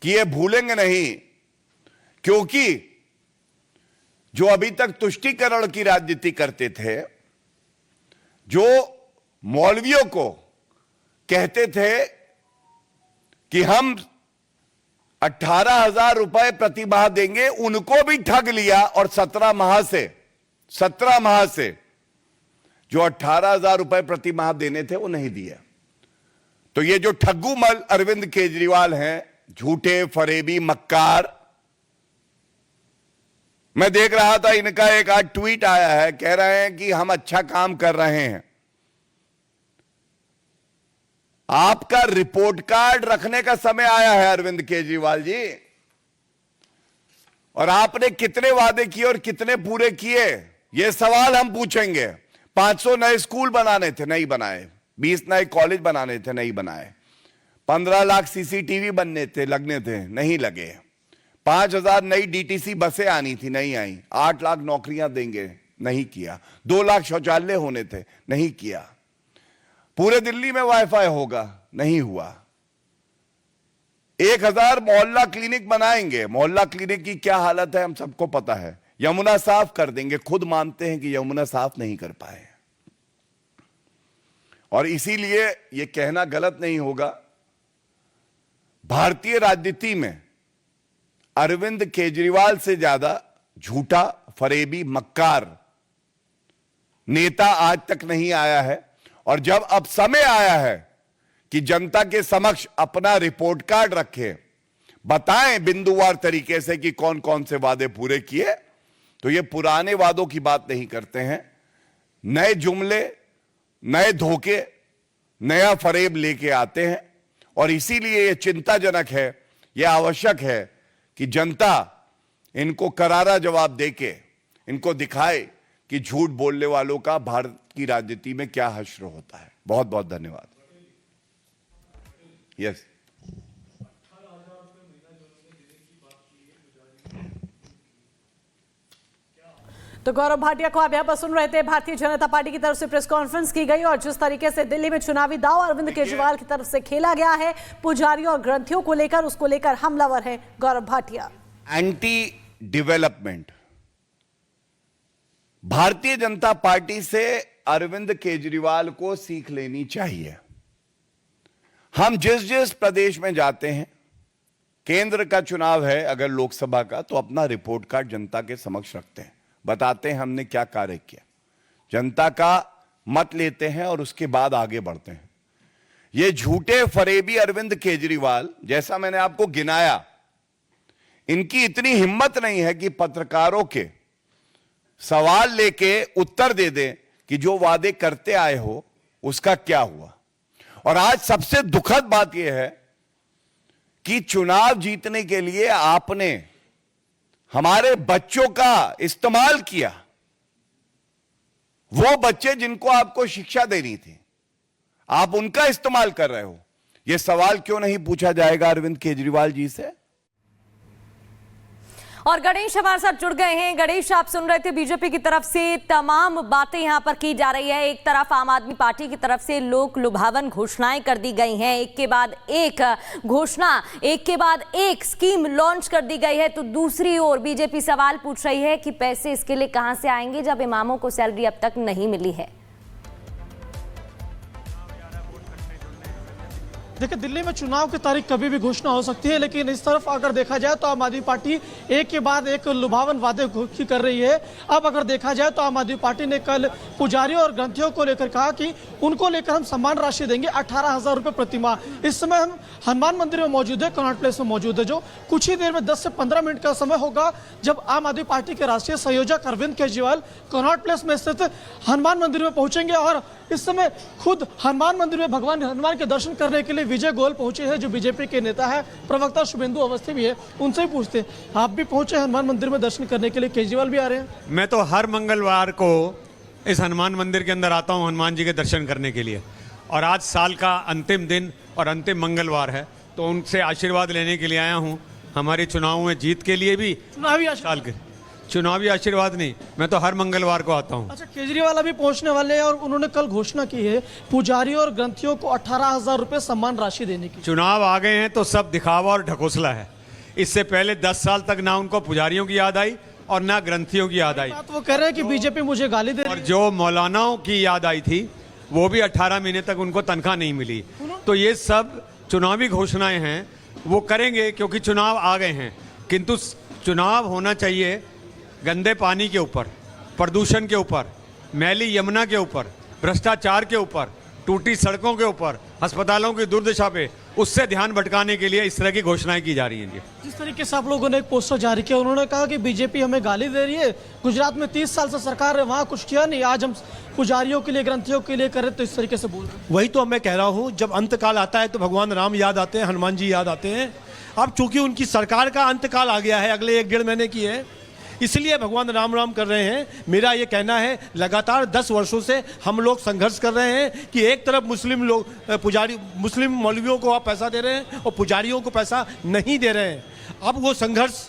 कि ये भूलेंगे नहीं, क्योंकि जो अभी तक तुष्टीकरण की राजनीति करते थे, जो मौलवियों को कहते थे कि हम 18,000 रुपए प्रति माह देंगे, उनको भी ठग लिया और 17 माह से जो 18,000 रुपए प्रति माह देने थे वो नहीं दिया। तो ये जो ठग्गू मल अरविंद केजरीवाल हैं, झूठे फरेबी मक्कार, मैं देख रहा था इनका एक आज ट्वीट आया है, कह रहे हैं कि हम अच्छा काम कर रहे हैं। आपका रिपोर्ट कार्ड रखने का समय आया है अरविंद केजरीवाल जी, और आपने कितने वादे किए और कितने पूरे किए, यह सवाल हम पूछेंगे। 500 नए स्कूल बनाने थे, नहीं बनाए। 20 नए कॉलेज बनाने थे, नहीं बनाए। 15 लाख सीसीटीवी बनने थे, लगने थे, नहीं लगे। 5,000 नई डीटीसी बसें आनी थी, नहीं आई। 8 लाख नौकरियां देंगे, नहीं किया। 2 लाख शौचालय होने थे, नहीं किया। पूरे दिल्ली में वाईफाई होगा, नहीं हुआ। 1000 मोहल्ला क्लिनिक बनाएंगे। मोहल्ला क्लिनिक की क्या हालत है हम सबको पता है। यमुना साफ कर देंगे, खुद मानते हैं कि यमुना साफ नहीं कर पाए। और इसीलिए यह कहना गलत नहीं होगा, भारतीय राजनीति में अरविंद केजरीवाल से ज्यादा झूठा फरेबी मक्कार नेता आज तक नहीं आया है। और जब अब समय आया है कि जनता के समक्ष अपना रिपोर्ट कार्ड रखें, बताएं बिंदुवार तरीके से कि कौन कौन से वादे पूरे किए, तो ये पुराने वादों की बात नहीं करते हैं। नए जुमले, नए धोखे, नया फरेब लेके आते हैं। और इसीलिए यह चिंताजनक है, यह आवश्यक है कि जनता इनको करारा जवाब देके इनको दिखाए कि झूठ बोलने वालों का भारत की राजनीति में क्या हश्र होता है। बहुत बहुत धन्यवाद। यस, तो गौरव भाटिया को आप यहाँ पर सुन रहे थे। भारतीय जनता पार्टी की तरफ से प्रेस कॉन्फ्रेंस की गई और जिस तरीके से दिल्ली में चुनावी दांव अरविंद केजरीवाल की तरफ से खेला गया है, पुजारियों और ग्रंथियों को लेकर, उसको लेकर हमलावर है Gaurav Bhatia. Anti development, Bharatiya Janata party से अरविंद केजरीवाल को सीख लेनी चाहिए। हम जिस जिस प्रदेश में जाते हैं, केंद्र का चुनाव है अगर लोकसभा का, तो अपना रिपोर्ट कार्ड जनता के समक्ष रखते हैं, बताते हैं हमने क्या कार्य किया, जनता का मत लेते हैं और उसके बाद आगे बढ़ते हैं। ये झूठे फरेबी अरविंद केजरीवाल, जैसा मैंने आपको गिनाया, इनकी इतनी हिम्मत नहीं है कि पत्रकारों के सवाल लेके उत्तर दे दें कि जो वादे करते आए हो उसका क्या हुआ। और आज सबसे दुखद बात यह है कि चुनाव जीतने के लिए आपने हमारे बच्चों का इस्तेमाल किया। वो बच्चे जिनको आपको शिक्षा देनी थी, आप उनका इस्तेमाल कर रहे हो। यह सवाल क्यों नहीं पूछा जाएगा अरविंद केजरीवाल जी से? और गणेश हमारे साथ जुड़ गए हैं। गणेश, आप सुन रहे थे बीजेपी की तरफ से तमाम बातें यहां पर की जा रही है। एक तरफ आम आदमी पार्टी की तरफ से लोक लुभावन घोषणाएं कर दी गई हैं, एक के बाद एक घोषणा, एक के बाद एक स्कीम लॉन्च कर दी गई है, तो दूसरी ओर बीजेपी सवाल पूछ रही है कि पैसे इसके लिए कहां से आएंगे जब इमामों को सैलरी अब तक नहीं मिली है। देखिए, दिल्ली में चुनाव की तारीख कभी भी घोषणा हो सकती है, लेकिन इस तरफ अगर देखा जाए तो आम आदमी पार्टी एक के बाद एक लुभावन वादे कर रही है। अब अगर देखा जाए तो आम आदमी पार्टी ने कल पुजारियों और ग्रंथियों को लेकर कहा कि उनको लेकर हम सम्मान राशि देंगे 18,000 रुपये प्रति माह। इस समय हम हनुमान मंदिर में मौजूद है, कनॉट प्लेस में मौजूद है, जो कुछ ही देर में 10 से 15 मिनट का समय होगा जब आम आदमी पार्टी के राष्ट्रीय संयोजक अरविंद केजरीवाल कनॉट प्लेस में स्थित हनुमान मंदिर में पहुंचेंगे। और इस समय खुद हनुमान मंदिर में भगवान हनुमान के दर्शन करने के लिए विजय गोयल पहुंचे हैं, जो बीजेपी के नेता है, प्रवक्ता शुभेंदु अवस्थी भी है, उनसे ही पूछते हैं, आप भी पहुंचे हनुमान मंदिर में दर्शन करने के लिए, केजरीवाल भी आ रहे हैं? मैं तो हर मंगलवार को इस हनुमान मंदिर के अंदर आता हूं हनुमान जी के दर्शन करने के लिए, और आज साल का अंतिम दिन और अंतिम मंगलवार है, तो उनसे आशीर्वाद लेने के लिए आया हूं। हमारे चुनाव में जीत के लिए भी चुनावी आशीर्वाद नहीं, मैं तो हर मंगलवार को आता हूं। अच्छा, केजरीवाल अभी पहुंचने वाले हैं और उन्होंने कल घोषणा की है पुजारियों और ग्रंथियों को 18,000 रुपए सम्मान राशि देने की। चुनाव आ गए हैं तो सब दिखावा और ढकोसला है। इससे पहले 10 साल तक ना उनको पुजारियों की याद आई और ना ग्रंथियों की याद आई। बात वो कह रहे हैं कि बीजेपी मुझे गाली दे और रही है। जो मौलानाओं की याद आई थी वो भी 18 महीने तक उनको तनख्वाह नहीं मिली। तो ये सब चुनावी घोषणाएं हैं, वो करेंगे क्योंकि चुनाव आ गए हैं। किंतु चुनाव होना चाहिए गंदे पानी के ऊपर, प्रदूषण के ऊपर, मैली यमुना के ऊपर, भ्रष्टाचार के ऊपर, टूटी सड़कों के ऊपर, अस्पतालों की दुर्दशा पे, उससे ध्यान भटकाने के लिए इस तरह की घोषणाएं की जा रही हैं जी। जिस तरीके से आप लोगों ने एक पोस्टर जारी किया, उन्होंने कहा कि बीजेपी हमें गाली दे रही है, गुजरात में 30 साल से सरकार है, वहां कुछ किया नहीं, आज हम पुजारियों के लिए, ग्रंथियों के लिए करे, तो इस तरीके से बोल रहे हैं। वही तो मैं कह रहा हूं, जब अंतकाल आता है तो भगवान राम याद आते हैं, हनुमान जी याद आते हैं। अब चूंकि उनकी सरकार का अंतकाल आ गया है, अगले 1-1.5 महीने की है, इसलिए भगवान राम राम कर रहे हैं। मेरा ये कहना है, लगातार 10 वर्षों से हम लोग संघर्ष कर रहे हैं कि एक तरफ मुस्लिम लोग, पुजारी, मुस्लिम मौलवियों को आप पैसा दे रहे हैं और पुजारियों को पैसा नहीं दे रहे हैं। अब वो संघर्ष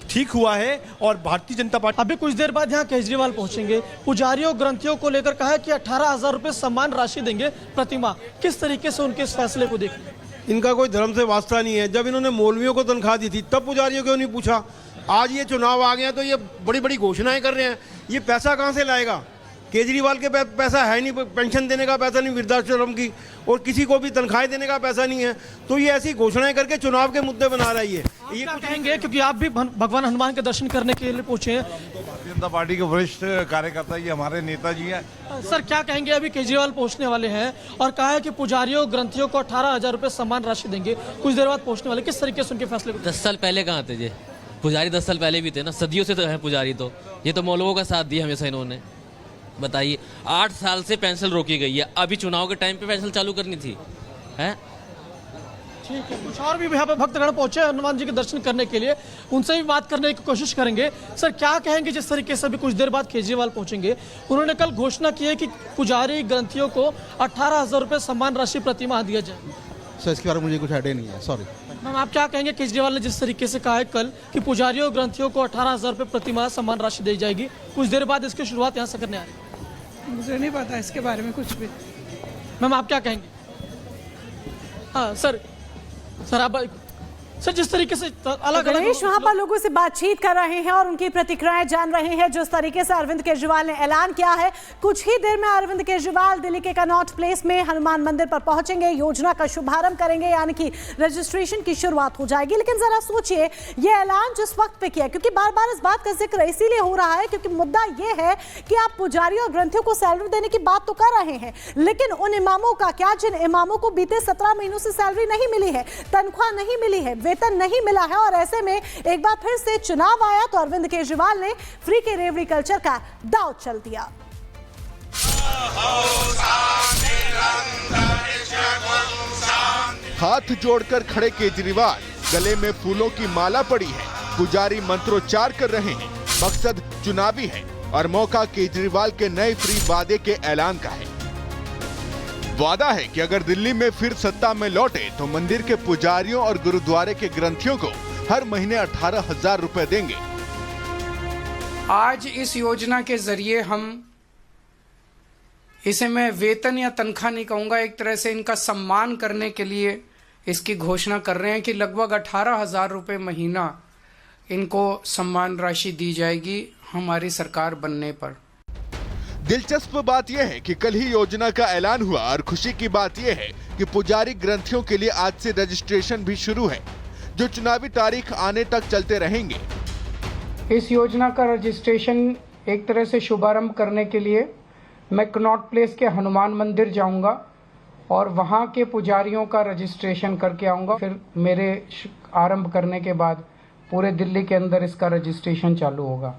ठीक हुआ है और भारतीय जनता पार्टी अभी कुछ देर बाद यहाँ केजरीवाल पहुंचेंगे। पुजारियों, ग्रंथियों को लेकर कहा है कि 18,000 रुपए सम्मान राशि देंगे प्रतिमाह। किस तरीके से उनके इस फैसले को देखें? इनका कोई धर्म से वास्ता नहीं है। जब इन्होंने मौलवियों को तनख्वाह दी थी तब पुजारियों क्यों नहीं पूछा? आज ये चुनाव आ गया तो ये बड़ी बड़ी घोषणाएं कर रहे हैं। ये पैसा कहाँ से लाएगा? केजरीवाल के पैसा है नहीं, पेंशन देने का पैसा नहीं वृद्धाश्रम की, और किसी को भी तनख्वाहें देने का पैसा नहीं है। तो ये ऐसी घोषणाएं करके चुनाव के मुद्दे बना रही है। ये क्या कहेंगे, क्योंकि आप भी भगवान हनुमान के दर्शन करने के लिए पहुंचे हैं? भारतीय जनता पार्टी के वरिष्ठ कार्यकर्ता, ये हमारे नेताजी हैं। सर, क्या कहेंगे? अभी केजरीवाल पहुंचने वाले हैं और कहा है कि पुजारियों, ग्रंथियों को 18,000 रुपए सम्मान राशि देंगे, कुछ देर बाद पहुंचने वाले। किस तरीके से उनके फैसले को? 10 साल पहले कहाँ थे ये पुजारी? 10 साल पहले भी थे ना, सदियों से तो है पुजारी। तो ये तो मौलवियों का साथ दिया हमेशा इन्होंने। बताइए, 8 साल से पेंशन रोकी गई है, अभी चुनाव के टाइम पे पेंशन चालू करनी थी, हैं? ठीक है, कुछ और भी यहाँ पे भक्तगण पहुंचे हनुमान जी के दर्शन करने के लिए, उनसे भी बात करने की कोशिश करेंगे। सर, क्या कहेंगे? जिस तरीके से अभी कुछ देर बाद केजरीवाल पहुंचेंगे, उन्होंने कल घोषणा की है कि पुजारी, ग्रंथियों को 18,000 रुपए सम्मान राशि प्रतिमाह दिया जाए। सर, इसके बारे में मुझे कुछ आइडिया नहीं है, सॉरी। मैम, आप क्या कहेंगे? केजरीवाल ने जिस तरीके से कहा है कल कि पुजारियों, ग्रंथियों को 18,000 रुपए प्रतिमाह सम्मान राशि दी जाएगी, कुछ देर बाद इसकी शुरुआत यहाँ से करने आ रही है। मुझे नहीं पता इसके बारे में कुछ भी। मैम, आप क्या कहेंगे? हाँ सर, आप सर, जिस तरीके से अलग गणेश वहां पर लोगों से बातचीत कर रहे हैं और उनकी प्रतिक्रियाएं जान रहे हैं। जिस तरीके से अरविंद केजरीवाल ने ऐलान किया है, कुछ ही देर में अरविंद केजरीवाल दिल्ली के कनॉट प्लेस में हनुमान मंदिर पर पहुंचेंगे, योजना का शुभारंभ करेंगे, यानी कि रजिस्ट्रेशन की शुरुआत हो जाएगी। लेकिन जरा सोचिए, ये ऐलान जिस वक्त पे किया, क्योंकि बार बार इस बात का जिक्र इसीलिए हो रहा है क्योंकि मुद्दा ये है कि आप पुजारियों और ग्रंथियों को सैलरी देने की बात तो कर रहे हैं, लेकिन उन इमामों का क्या जिन इमामों को बीते 17 महीनों से सैलरी नहीं मिली है, तनख्वाह नहीं मिली है, वेतन नहीं मिला है, और ऐसे में एक बार फिर से चुनाव आया तो अरविंद केजरीवाल ने फ्री के रेवड़ी कल्चर का दांव चल दिया। हाथ जोड़कर खड़े केजरीवाल, गले में फूलों की माला पड़ी है, पुजारी मंत्रोच्चार कर रहे हैं। मकसद चुनावी है और मौका केजरीवाल के नए फ्री वादे के ऐलान का है। वादा है कि अगर दिल्ली में फिर सत्ता में लौटे तो मंदिर के पुजारियों और गुरुद्वारे के ग्रंथियों को हर महीने 18,000 रुपए देंगे। आज इस योजना के जरिए हम इसे, मैं वेतन या तनख्वाह नहीं कहूँगा, एक तरह से इनका सम्मान करने के लिए इसकी घोषणा कर रहे हैं कि लगभग 18,000 रुपये महीना इनको सम्मान राशि दी जाएगी हमारी सरकार बनने पर। दिलचस्प बात यह है कि कल ही योजना का ऐलान हुआ और खुशी की बात यह है कि पुजारी ग्रंथियों के लिए आज से रजिस्ट्रेशन भी शुरू है, जो चुनावी तारीख आने तक चलते रहेंगे। इस योजना का रजिस्ट्रेशन एक तरह से शुभारंभ करने के लिए मैं कनॉट प्लेस के हनुमान मंदिर जाऊंगा और वहां के पुजारियों का रजिस्ट्रेशन करके आऊंगा। फिर मेरे आरंभ करने के बाद पूरे दिल्ली के अंदर इसका रजिस्ट्रेशन चालू होगा।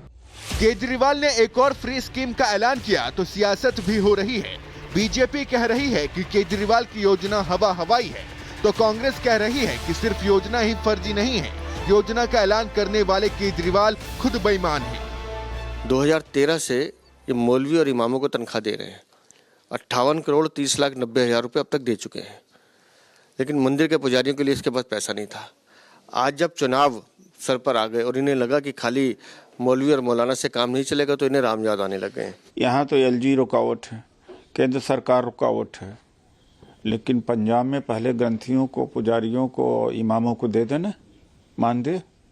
केजरीवाल ने एक और फ्री स्कीम का ऐलान किया तो सियासत भी हो रही है। बीजेपी कह रही है कि केजरीवाल की योजना हवा हवाई है, तो कांग्रेस कह रही है कि सिर्फ योजना ही फर्जी नहीं है, योजना का ऐलान करने वाले केजरीवाल खुद बेईमान हैं। 2013 से ये मौलवी और इमामों को तनख्वाह दे रहे हैं। 58 करोड़ 30 लाख 90 हज़ार रुपये अब तक दे चुके हैं, लेकिन मंदिर के पुजारियों के लिए इसके पास पैसा नहीं था। आज जब चुनाव सर पर आ गए और इन्हें लगा कि खाली मौलवी और मौलाना से काम नहीं चलेगा, तो इन्हें राम याद आने लगे हैं। यहाँ तो एलजी रुकावट है, केंद्र सरकार रुकावट है, लेकिन पंजाब में पहले ग्रंथियों को, पुजारियों को, इमामों को दे देना, मान दे।